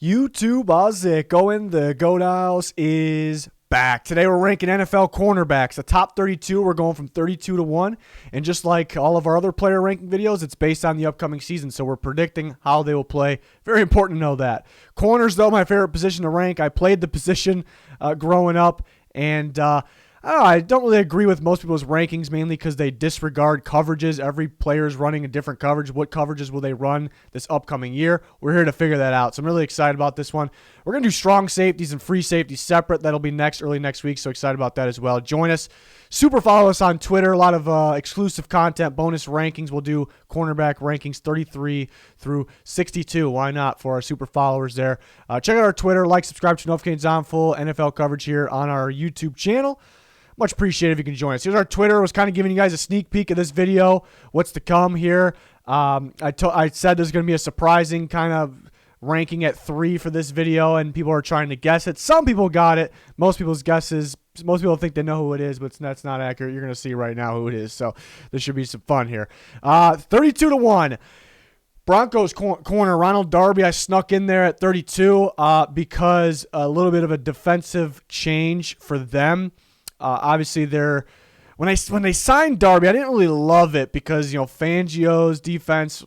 YouTube, how's it going? The Goat House is back. Today we're ranking NFL cornerbacks. The top 32, we're going from 32 to 1. And just like all of our other player ranking videos, it's based on the upcoming season. So we're predicting how they will play. Very important to know that. Corners, though, my favorite position to rank. I played the position growing up. And I don't really agree with most people's rankings, mainly because they disregard coverages. Every player is running a different coverage. What coverages will they run this upcoming year? We're here to figure that out. So I'm really excited about this one. We're going to do strong safeties and free safeties separate. That'll be early next week, so excited about that as well. Join us. Super follow us on Twitter. A lot of exclusive content, bonus rankings. We'll do cornerback rankings 33 through 62. Why not for our super followers there? Check out our Twitter. Like, subscribe to notifications on full NFL coverage here on our YouTube channel. Much appreciated if you can join us. Here's our Twitter. I was kind of giving you guys a sneak peek of this video, what's to come here. I said there's going to be a surprising kind of ranking at 3 for this video, and people are trying to guess it. Some people got it. Most people's guesses, most people think they know who it is, but that's not accurate. You're going to see right now who it is, so there should be some fun here. 32 to 1. Broncos corner RONALD DARBY, I snuck in there at 32 because a little bit of a defensive change for them. Obviously, when they signed Darby, I didn't really love it because Fangio's defense,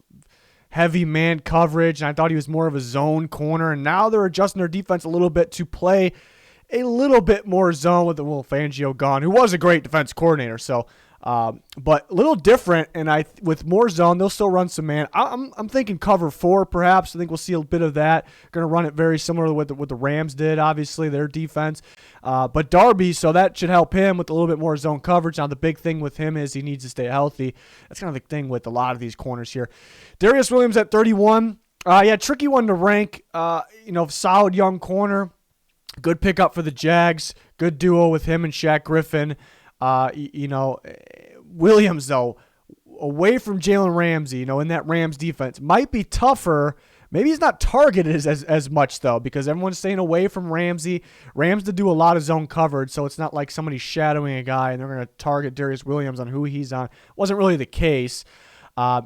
heavy man coverage, and I thought he was more of a zone corner. And now they're adjusting their defense a little bit to play a little bit more zone with the Fangio gone, who was a great defense coordinator. So, but a little different, and with more zone, they'll still run some man. I'm thinking cover 4 perhaps. I think we'll see a bit of that. Going to run it very similar to what the Rams did, obviously, their defense. But Darby, so that should help him with a little bit more zone coverage. Now, the big thing with him is he needs to stay healthy. That's kind of the thing with a lot of these corners here. DARIUS Williams at 31. Tricky one to rank. Solid young corner. Good pickup for the Jags. Good duo with him and Shaq Griffin. Williams, though, away from Jalen Ramsey, in that Rams defense, might be tougher. Maybe he's not targeted as much, though, because everyone's staying away from Ramsey. Rams to do a lot of zone coverage, so it's not like somebody's shadowing a guy and they're going to target DARIUS Williams on who he's on. Wasn't really the case.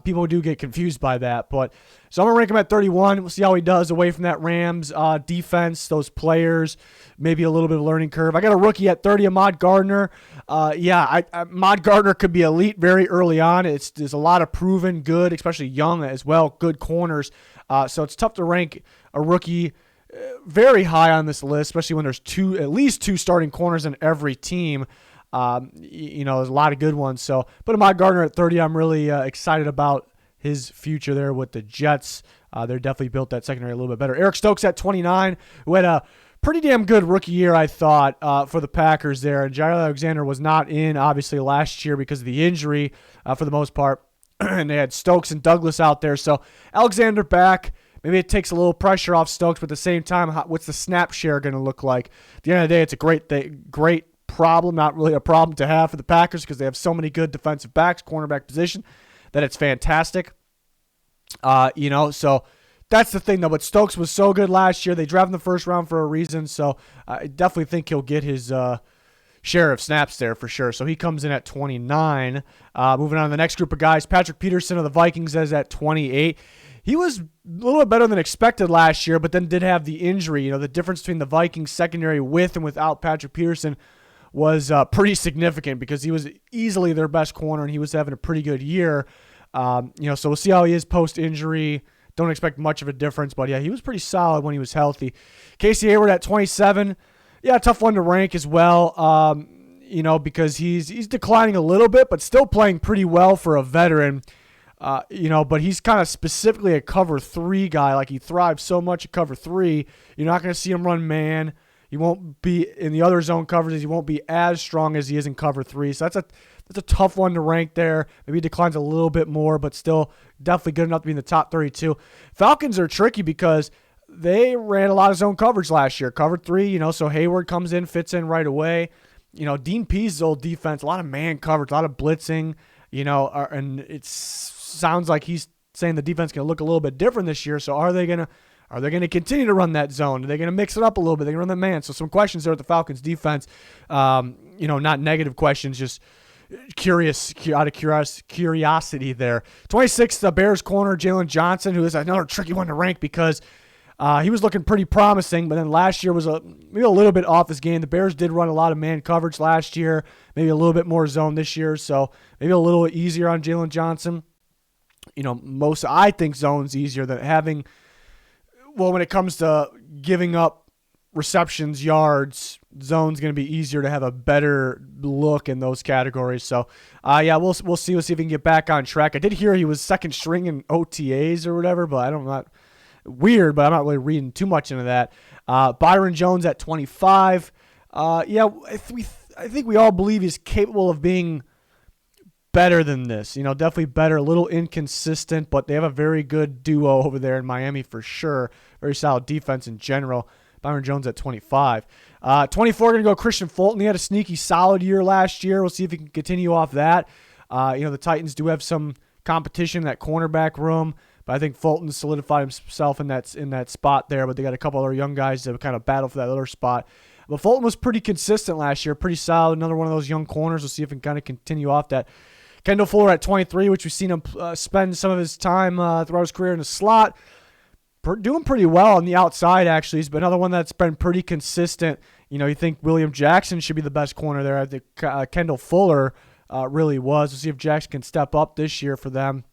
People do get confused by that. So I'm going to rank him at 31. We'll see how he does away from that Rams defense, those players, maybe a little bit of a learning curve. I got a rookie at 30, Ahmad Gardner. Ahmad Gardner could be elite very early on. There's a lot of proven good, especially young as well, good corners. So it's tough to rank a rookie very high on this list, especially when there's at least two starting corners in every team. There's a lot of good ones. So put Ahmad Gardner at 30. I'm really excited about his future there with the Jets. They're definitely built that secondary a little bit better. Eric Stokes at 29, who had a pretty damn good rookie year, I thought, for the Packers there. And Jair Alexander was not in, obviously, last year because of the injury for the most part. And they had Stokes and Douglas out there. So Alexander back. Maybe it takes a little pressure off Stokes, but at the same time, what's the snap share going to look like? At the end of the day, it's a great problem, not really a problem to have for the Packers because they have so many good defensive backs, cornerback position, that it's fantastic. So that's the thing, though. But Stokes was so good last year. They drafted him in the first round for a reason, so I definitely think he'll get his share of snaps there for sure. So he comes in at 29. Moving on to the next group of guys, Patrick Peterson of the Vikings is at 28. He was a little bit better than expected last year, but then did have the injury. The difference between the Vikings secondary with and without Patrick Peterson was pretty significant because he was easily their best corner and he was having a pretty good year. So we'll see how he is post-injury. Don't expect much of a difference, but yeah, he was pretty solid when he was healthy. Casey Hayward at 27. Yeah, tough one to rank as well, because he's declining a little bit, but still playing pretty well for a veteran. But he's kind of specifically a cover 3 guy. Like, he thrives so much at cover 3. You're not going to see him run man. He won't be in the other zone coverages. He won't be as strong as he is in cover 3. So that's a tough one to rank there. Maybe he declines a little bit more, but still definitely good enough to be in the top 32. Falcons are tricky because they ran a lot of zone coverage last year. Cover 3, so Hayward comes in, fits in right away. Dean Pease's old defense, a lot of man coverage, a lot of blitzing, and it sounds like he's saying the defense can look a little bit different this year. So are they going to continue to run that zone? Are they going to mix it up a little bit? They're going to run the man. So some questions there at the Falcons defense. Not negative questions, just out of curiosity there. 26th, the Bears corner, Jalen Johnson, who is another tricky one to rank because He was looking pretty promising, but then last year was maybe a little bit off his game. The Bears did run a lot of man coverage last year, maybe a little bit more zone this year, so maybe a little easier on Jalen Johnson. I think zone's easier than having, when it comes to giving up receptions, yards, zone's going to be easier to have a better look in those categories. So, we'll see. We'll see if we can get back on track. I did hear he was second string in OTAs or whatever, but weird, but I'm not really reading too much into that. Byron Jones at 25. I think we all believe he's capable of being better than this. Definitely better, a little inconsistent, but they have a very good duo over there in Miami for sure. Very solid defense in general. Byron Jones at 25. 24, going to go KRISTIAN Fulton. He had a sneaky solid year last year. We'll see if he can continue off that. The Titans do have some competition in that cornerback room, but I think Fulton solidified himself in that spot there, but they got a couple other young guys that kind of battle for that other spot. But Fulton was pretty consistent last year, pretty solid. Another one of those young corners. We'll see if he can kind of continue off that. Kendall Fuller at 23, which we've seen him spend some of his time throughout his career in the slot. Doing pretty well on the outside, actually. He's been another one that's been pretty consistent. You think William Jackson should be the best corner there. I think Kendall Fuller really was. We'll see if Jackson can step up this year for them.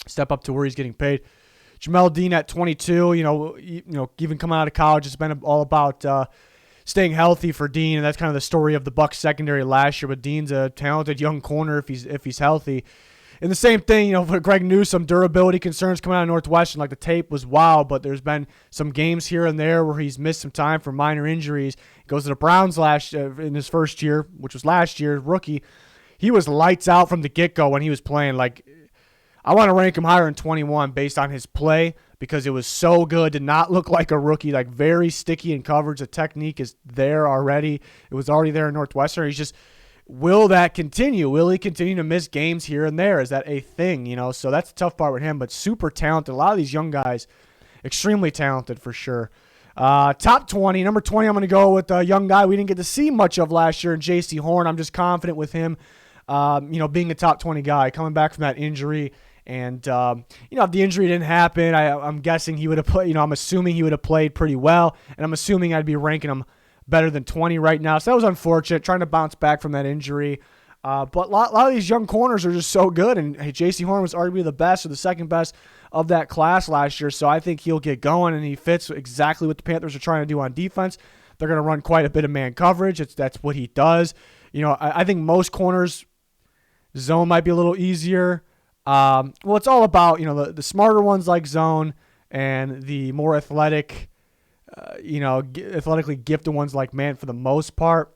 Step up to where he's getting paid. Jamel Dean at 22. Even coming out of college, it's been all about staying healthy for Dean, and that's kind of the story of the Bucs secondary last year. But Dean's a talented young corner if he's healthy. And the same thing, for Greg Newsome, durability concerns coming out of Northwestern. Like, the tape was wild, but there's been some games here and there where he's missed some time for minor injuries. He goes to the Browns in his first year, which was last year, rookie. He was lights out from the get-go when he was playing. Like, I want to rank him higher than 21 based on his play because it was so good. Did not look like a rookie, like very sticky in coverage. The technique is there already. It was already there in Northwestern. He's just, will that continue? Will he continue to miss games here and there? Is that a thing? So that's the tough part with him, but super talented. A lot of these young guys, extremely talented for sure. Top 20, number 20, I'm going to go with a young guy we didn't get to see much of last year, JAYCEE Horn. I'm just confident with him, being a top 20 guy, coming back from that injury. And, if the injury didn't happen, I'm guessing he would have played, I'm assuming he would have played pretty well. And I'm assuming I'd be ranking him better than 20 right now. So that was unfortunate, trying to bounce back from that injury. But a lot of these young corners are just so good. And JAYCEE Horn was arguably the best or the second best of that class last year. So I think he'll get going, and he fits exactly what the Panthers are trying to do on defense. They're going to run quite a bit of man coverage. That's what he does. I think most corners, zone might be a little easier. It's all about, the smarter ones like zone and the more athletic, athletically gifted ones like man for the most part.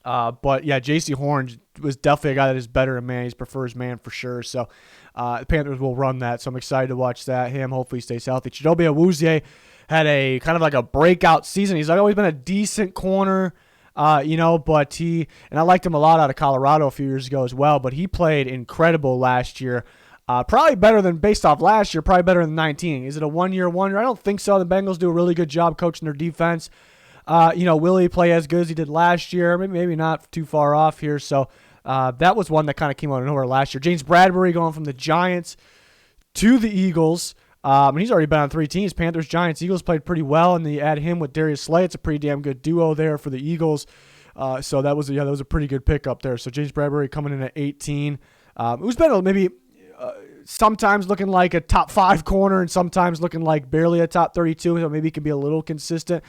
But yeah, JAYCEE Horn was definitely a guy that is better in man. He prefers man for sure. So the Panthers will run that. So I'm excited to watch that. Hopefully he stays healthy. Chidobe Awuzie had a kind of like a breakout season. He's always been a decent corner. But and I liked him a lot out of Colorado a few years ago as well, but he played incredible last year. Probably better than, based off last year, probably better than 19. Is it a one-year wonder? I don't think so. The Bengals do a really good job coaching their defense. Will he play as good as he did last year? Maybe not too far off here. So that was one that kind of came out of nowhere last year. James Bradbury going from the Giants to the Eagles. And he's already been on 3 teams. Panthers, Giants, Eagles played pretty well, and they add him with Darius Slay. It's a pretty damn good duo there for the Eagles. So that was a pretty good pickup there. So James Bradbury coming in at 18. Who's been maybe sometimes looking like a top 5 corner and sometimes looking like barely a top 32. So maybe he can be a little consistent.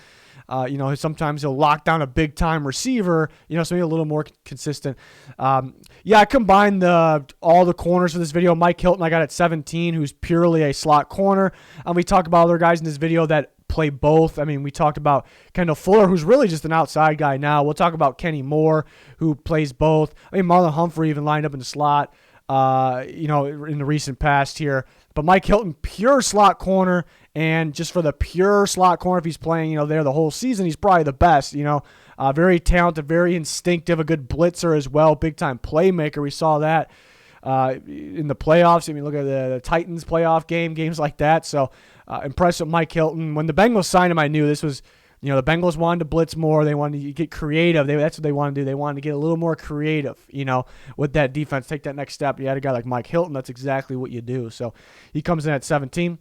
Sometimes he'll lock down a big-time receiver, so maybe a little more consistent. I combined all the corners for this video. Mike Hilton I got at 17, who's purely a slot corner. We talk about other guys in this video that play both. We talked about Kendall Fuller, who's really just an outside guy now. We'll talk about Kenny Moore, who plays both. Marlon Humphrey even lined up in the slot, in the recent past here. But Mike Hilton, pure slot corner. And just for the pure slot corner, if he's playing, there the whole season, he's probably the best, very talented, very instinctive, a good blitzer as well, big-time playmaker. We saw that in the playoffs. Look at the Titans playoff games like that. So impressed with Mike Hilton. When the Bengals signed him, I knew this was, the Bengals wanted to blitz more. They wanted to get creative. That's what they wanted to do. They wanted to get a little more creative, with that defense, take that next step. You had a guy like Mike Hilton. That's exactly what you do. So he comes in at 17.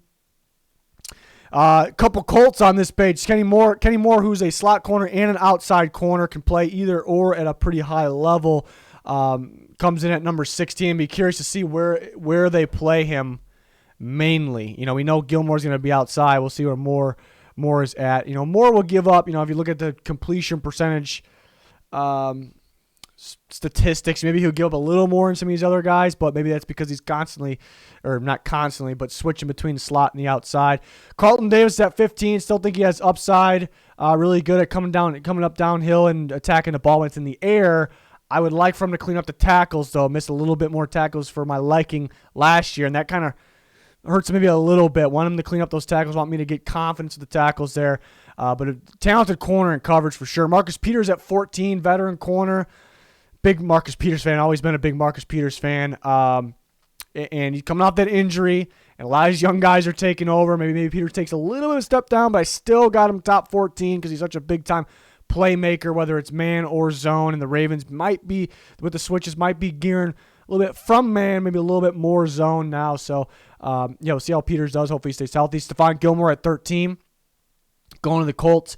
Couple Colts on this page. Kenny Moore, who's a slot corner and an outside corner, can play either or at a pretty high level. Comes in at number 16. Be curious to see where they play him mainly. We know Gilmore's going to be outside. We'll see where Moore is at. Moore will give up. If you look at the completion percentage statistics, maybe he'll give up a little more than some of these other guys, but maybe that's because he's not constantly, but switching between the slot and the outside. Carlton Davis at 15. Still think he has upside. Really good at coming up downhill and attacking the ball when it's in the air. I would like for him to clean up the tackles, though. Missed a little bit more tackles for my liking last year, and that kind of hurts maybe a little bit. Want him to clean up those tackles. Want me to get confidence with the tackles there. But a talented corner and coverage for sure. Marcus Peters at 14, veteran corner. Big Marcus Peters fan. Always been a big Marcus Peters fan. And he's coming off that injury, and a lot of these young guys are taking over. Maybe Peters takes a little bit of a step down, but I still got him top 14 because he's such a big-time playmaker, whether it's man or zone. And the Ravens might be, with the switches, might be gearing a little bit from man, maybe a little bit more zone now. So, we'll see how Peters does. Hopefully he stays healthy. Stephon Gilmore at 13. Going to the Colts.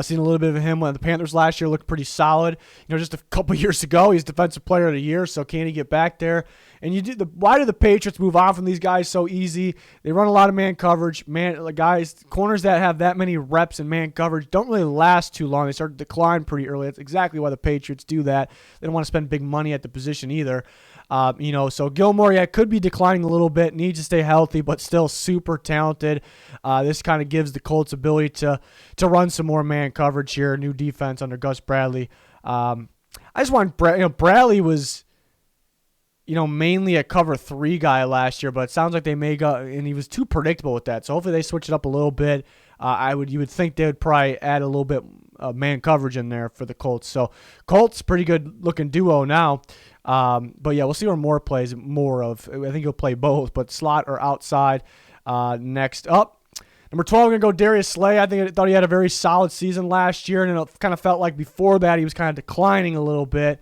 Seen a little bit of him when the Panthers last year looked pretty solid. Just a couple years ago, he's Defensive Player of the Year, so can he get back there? And why do the Patriots move on from these guys so easy? They run a lot of man coverage. Corners that have that many reps in man coverage don't really last too long. They start to decline pretty early. That's exactly why the Patriots do that. They don't want to spend big money at the position either. So Gilmore, could be declining a little bit, needs to stay healthy, but still super talented. This kind of gives the Colts ability to run some more man coverage here. New defense under Gus Bradley. I just want Bradley was, mainly a cover 3 guy last year, but it sounds like they may go, and he was too predictable with that. So hopefully they switch it up a little bit. You would think they would probably add a little bit of man coverage in there for the Colts. So Colts, pretty good looking duo now. But we'll see where Moore plays more of. I think he'll play both, but slot or outside. Next up, number 12, we're going to go Darius Slay. I thought he had a very solid season last year, and it kind of felt like before that he was kind of declining a little bit.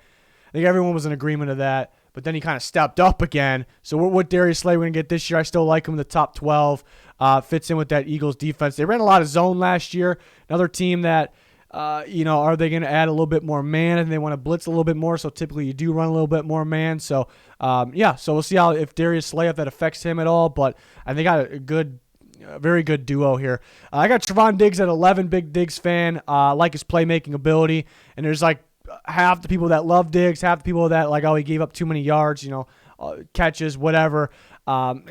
I think everyone was in agreement of that, but then he kind of stepped up again. So what Darius Slay we're going to get this year, I still like him in the top 12. Fits in with that Eagles defense. They ran a lot of zone last year. Another team that, are they going to add a little bit more man, and they want to blitz a little bit more? So typically you do run a little bit more man. So, so we'll see if Darius Slay, if that affects him at all. But I think I got a very good duo here. I got Trevon Diggs at 11, big Diggs fan. I like his playmaking ability. And there's half the people that love Diggs, half the people that he gave up too many yards, catches, whatever.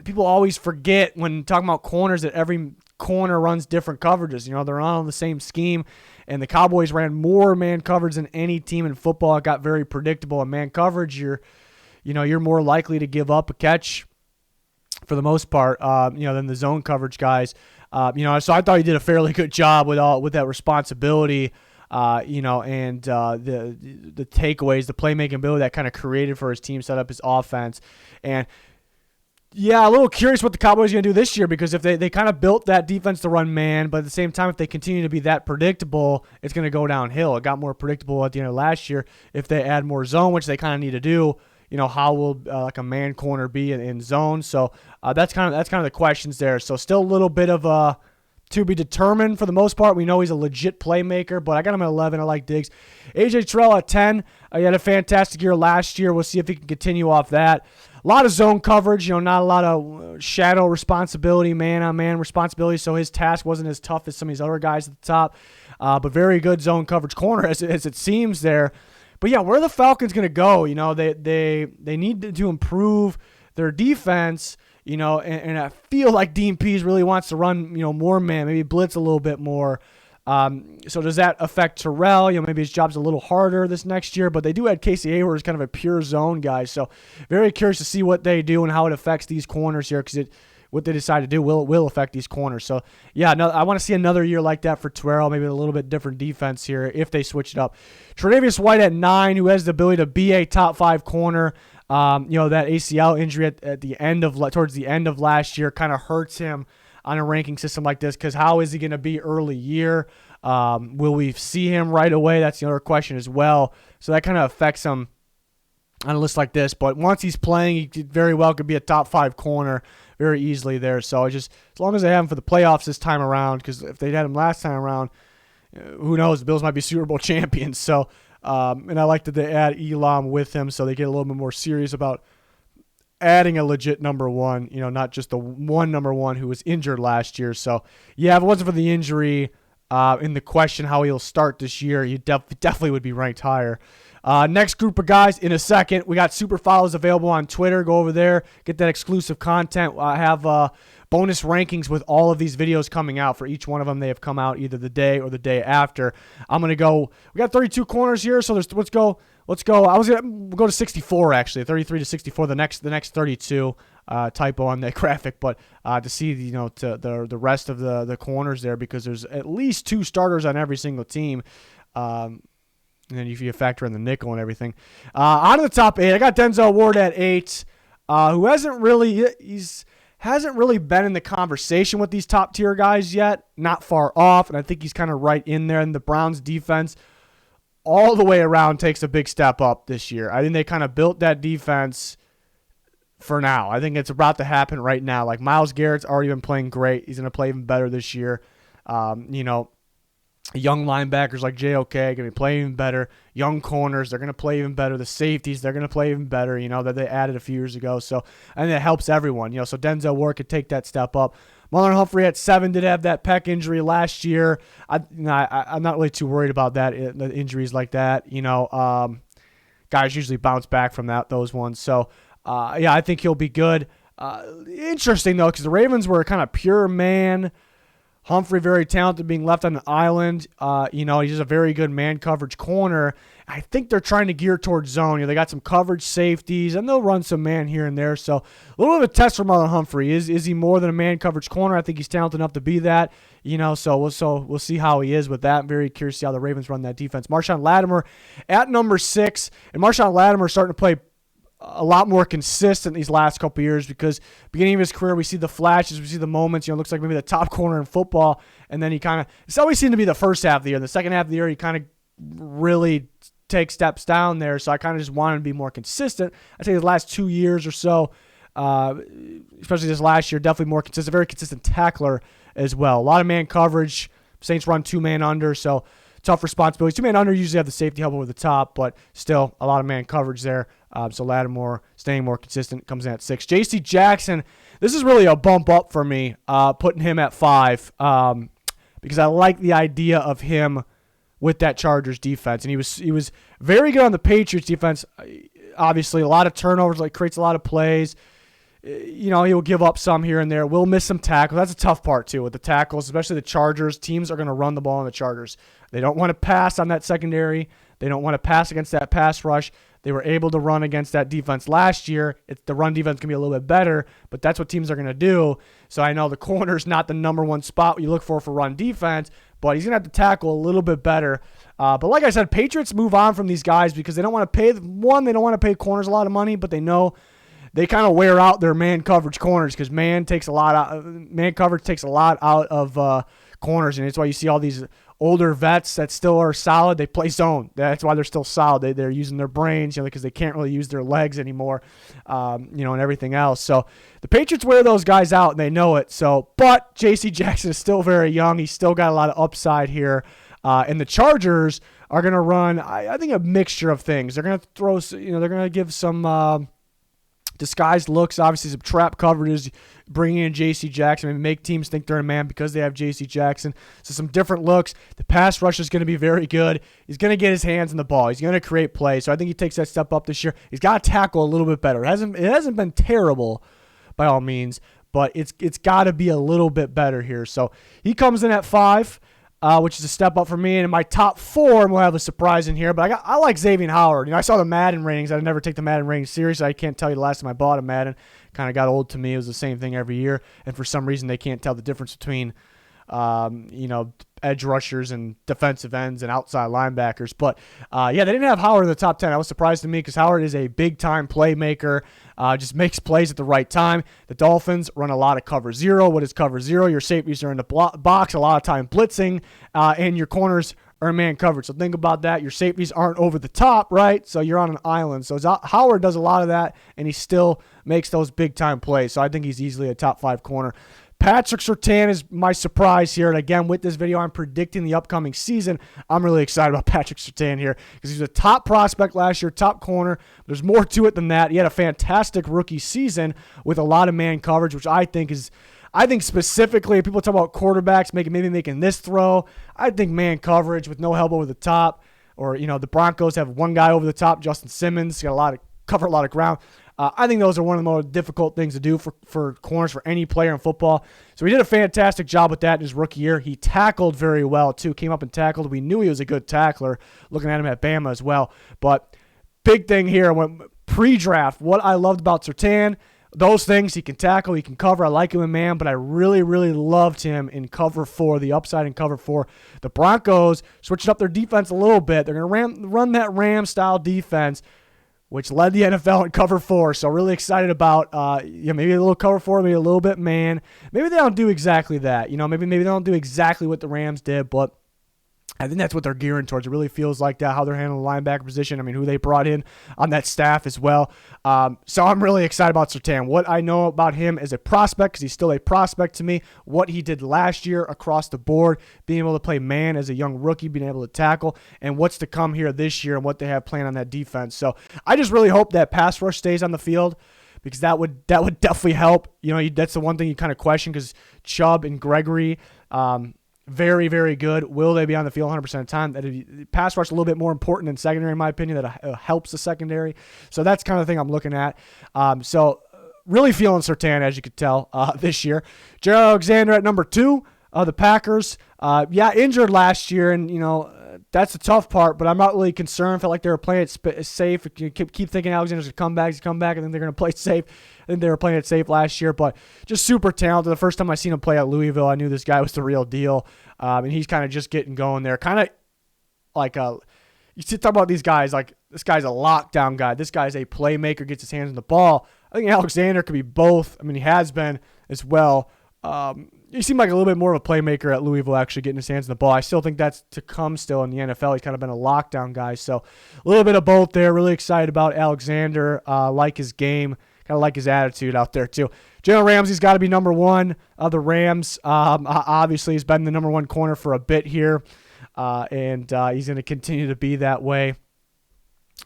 People always forget when talking about corners that every corner runs different coverages. They're all on the same scheme, and the Cowboys ran more man coverage than any team in football. It got very predictable. In man coverage, you're more likely to give up a catch for the most part, than the zone coverage guys. So I thought he did a fairly good job with that responsibility. And the takeaways, the playmaking ability that kind of created for his team, set up his offense. And a little curious what the Cowboys are going to do this year, because if they kind of built that defense to run man, but at the same time, if they continue to be that predictable, it's going to go downhill. It got more predictable at the end of last year. If they add more zone, which they kind of need to do, how will a man corner be in zone? So that's kind of the questions there. So still a little bit of to be determined for the most part. We know he's a legit playmaker, but I got him at 11. I like Diggs. AJ Terrell at 10. He had a fantastic year last year. We'll see if he can continue off that. A lot of zone coverage, not a lot of shadow responsibility, man-on-man responsibility, so his task wasn't as tough as some of these other guys at the top. But very good zone coverage corner as it seems there. But where are the Falcons going to go? They need to improve their defense. And I feel like Dean Pease really wants to run, more man, maybe blitz a little bit more. So does that affect Terrell? Maybe his job's a little harder this next year, but they do add Casey Hayward as kind of a pure zone guy. So very curious to see what they do and how it affects these corners here, because what they decide to do will affect these corners. So, I want to see another year like that for Terrell, maybe a little bit different defense here if they switch it up. Tre'Davious White at 9, who has the ability to be a top 5 corner. That ACL injury towards the end of last year kind of hurts him on a ranking system like this, because how is he going to be early year? Will we see him right away? That's the other question as well. So that kind of affects him on a list like this. But once he's playing, he very well could be a top 5 corner very easily there. So just as long as they have him for the playoffs this time around, because if they had him last time around, who knows? The Bills might be Super Bowl champions. So, and I like that they add Elam with him, so they get a little bit more serious about adding a legit number one, not just the one number one who was injured last year. So, yeah, if it wasn't for the injury in the question how he'll start this year, he definitely would be ranked higher. Next group of guys in a second. We got super follows available on Twitter. Go over there, get that exclusive content. I have bonus rankings with all of these videos coming out. For each one of them, they have come out either the day or the day after. I'm going to go, we got 32 corners here, so let's go. We'll go to 64 actually, 33 to 64, the next 32. Typo on that graphic, but to see the rest of the corners there, because there's at least 2 starters on every single team. And then if you factor in the nickel and everything. On to the top 8, I got Denzel Ward at 8, who hasn't really been in the conversation with these top tier guys yet. Not far off, and I think he's kind of right in there. And the Browns defense all the way around takes a big step up this year. I think they kind of built that defense for now. I think it's about to happen right now. Like, Myles Garrett's already been playing great. He's going to play even better this year. Young linebackers like JOK are going to be playing even better. Young corners, they're going to play even better. The safeties, they're going to play even better, that they added a few years ago. So, and it helps everyone. So Denzel Ward could take that step up. Marlon Humphrey at 7 did have that pec injury last year. I'm not really too worried about that, the injuries like that. Guys usually bounce back from those ones. So, I think he'll be good. Interesting, though, because the Ravens were kind of pure man. Humphrey, very talented, being left on an island. He's a very good man coverage corner. I think they're trying to gear towards zone. They got some coverage safeties, and they'll run some man here and there. So a little bit of a test for Marlon Humphrey. Is he more than a man coverage corner? I think he's talented enough to be that. So we'll see how he is with that. I'm very curious to see how the Ravens run that defense. Marshawn Lattimore at number 6, and Marshawn Lattimore starting to play a lot more consistent these last couple years, because beginning of his career, we see the flashes, we see the moments, looks like maybe the top corner in football, and then it's always seemed to be the first half of the year. The second half of the year, he kind of really takes steps down there, so I kind of just wanted to be more consistent. I'd say the last 2 years or so, especially this last year, definitely more consistent, very consistent tackler as well. A lot of man coverage. Saints run 2-man under, so tough responsibilities. 2-man under usually have the safety help over the top, but still a lot of man coverage there. So Lattimore staying more consistent, comes in at 6. JC Jackson, this is really a bump up for me, putting him at 5, because I like the idea of him with that Chargers defense. And he was very good on the Patriots defense. Obviously, a lot of turnovers, creates a lot of plays. He'll give up some here and there. We'll miss some tackles. That's a tough part, too, with the tackles, especially the Chargers. Teams are going to run the ball on the Chargers. They don't want to pass on that secondary. They don't want to pass against that pass rush. They were able to run against that defense last year. The run defense can be a little bit better, but that's what teams are going to do. So I know the corner's not the number one spot you look for run defense, but he's going to have to tackle a little bit better. But like I said, Patriots move on from these guys because they don't want to pay, they don't want to pay corners a lot of money, but they know they kind of wear out their man coverage corners because man coverage takes a lot out of corners, and it's why you see all these older vets that still are solid. They play zone. That's why they're still solid. They're using their brains, because they can't really use their legs anymore, and everything else. So the Patriots wear those guys out, and they know it. So, but J.C. Jackson is still very young. He's still got a lot of upside here, and the Chargers are going to run, I think, a mixture of things. They're going to throw, they're going to give some disguised looks, obviously some trap coverages, bringing in J.C. Jackson and make teams think they're a man because they have J.C. Jackson. So some different looks. The pass rush is going to be very good. He's going to get his hands on the ball. He's going to create plays. So I think he takes that step up this year. He's got to tackle a little bit better. It hasn't been terrible by all means, but it's got to be a little bit better here. So he comes in at 5. Which is a step up for me. And in my top 4, we'll have a surprise in here. But I like XAVIEN Howard. I saw the Madden ratings. I never take the Madden ratings seriously. I can't tell you the last time I bought a Madden. Kind of got old to me. It was the same thing every year. And for some reason, they can't tell the difference between, edge rushers and defensive ends and outside linebackers. But, they didn't have Howard in the top 10. That was surprised to me because Howard is a big-time playmaker. Just makes plays at the right time. The Dolphins run a lot of cover zero. What is cover zero? Your safeties are in the box, a lot of time blitzing, and your corners are in man coverage. So think about that. Your safeties aren't over the top, right? So you're on an island. So Howard does a lot of that, and he still makes those big-time plays. So I think he's easily a top 5 corner. Patrick Surtain is my surprise here. And again, with this video, I'm predicting the upcoming season. I'm really excited about Patrick Surtain here because he was a top prospect last year, top corner. There's more to it than that. He had a fantastic rookie season with a lot of man coverage, which I think specifically, if people talk about quarterbacks maybe making this throw, I think man coverage with no help over the top, or, the Broncos have one guy over the top, Justin Simmons, got cover a lot of ground. I think those are one of the more difficult things to do for corners, for any player in football. So he did a fantastic job with that in his rookie year. He tackled very well, too. Came up and tackled. We knew he was a good tackler, looking at him at Bama as well. But big thing here, when pre-draft, what I loved about Surtain, those things, he can tackle, he can cover. I like him in man, but I really, really loved him in cover 4, the upside in cover 4. The Broncos switched up their defense a little bit. They're going to run that Ram-style defense, which led the NFL in cover 4. So really excited about maybe a little cover 4, maybe a little bit man. Maybe they don't do exactly that. Maybe they don't do exactly what the Rams did, but I think that's what they're gearing towards. It really feels like that, how they're handling the linebacker position. I mean, who they brought in on that staff as well. So I'm really excited about Surtain. What I know about him as a prospect, because he's still a prospect to me, what he did last year across the board, being able to play man as a young rookie, being able to tackle, and what's to come here this year and what they have planned on that defense. So I just really hope that pass rush stays on the field, because that would definitely help. That's the one thing you kind of question, because Chubb and Gregory, very, very good. Will they be on the field 100% of the time? That pass rush a little bit more important than secondary, in my opinion. That helps the secondary. So that's kind of the thing I'm looking at. So really feeling Surtain, as you could tell, this year. Jared Alexander at number 2, the Packers. Injured last year, and that's the tough part. But I'm not really concerned. Felt like they were playing it safe. You keep thinking Alexander's gonna come back, and then they're gonna play safe. I think they were playing it safe last year, but just super talented. The first time I seen him play at Louisville, I knew this guy was the real deal. And he's kind of just getting going there. Kind of like you talk about these guys, like this guy's a lockdown guy. This guy's a playmaker, gets his hands on the ball. I think Alexander could be both. I mean, he has been as well. He seemed like a little bit more of a playmaker at Louisville, actually getting his hands on the ball. I still think that's to come still in the NFL. He's kind of been a lockdown guy. So a little bit of both there. Really excited about Alexander. Like his game. Kind of like his attitude out there, too. Jalen Ramsey's got to be number 1 of the Rams. Obviously, he's been the number 1 corner for a bit here, and he's going to continue to be that way.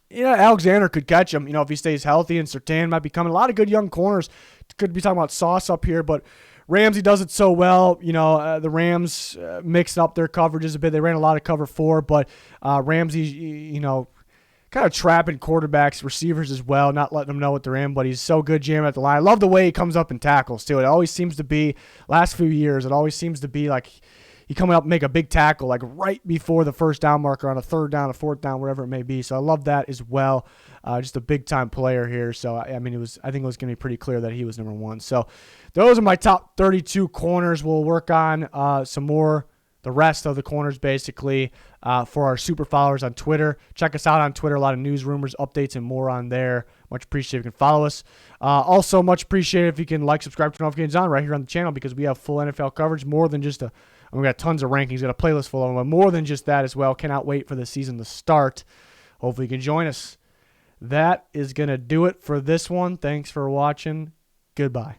Alexander could catch him, if he stays healthy, and Surtain might be coming. A lot of good young corners. Could be talking about Sauce up here, but Ramsey does it so well. The Rams mixed up their coverages a bit. They ran a lot of cover 4, but Ramsey, kind of trapping quarterbacks, receivers as well, not letting them know what they're in, but he's so good jamming at the line. I love the way he comes up and tackles, too. It always seems to be, last few years, it always seems to be like he coming up and make a big tackle, like right before the first down marker on a 3rd down, a 4th down, wherever it may be. So I love that as well. Just a big-time player here. So, I think it was going to be pretty clear that he was number 1. So those are my top 32 corners. We'll work on some more, the rest of the corners, basically, for our super followers on Twitter. Check us out on Twitter. A lot of news, rumors, updates, and more on there. Much appreciated if you can follow us. Also, much appreciated if you can like, subscribe, turn notifications on right here on the channel, because we have full NFL coverage, more than just we got tons of rankings, got a playlist full of them, but more than just that as well. Cannot wait for the season to start. Hopefully you can join us. That is going to do it for this one. Thanks for watching. Goodbye.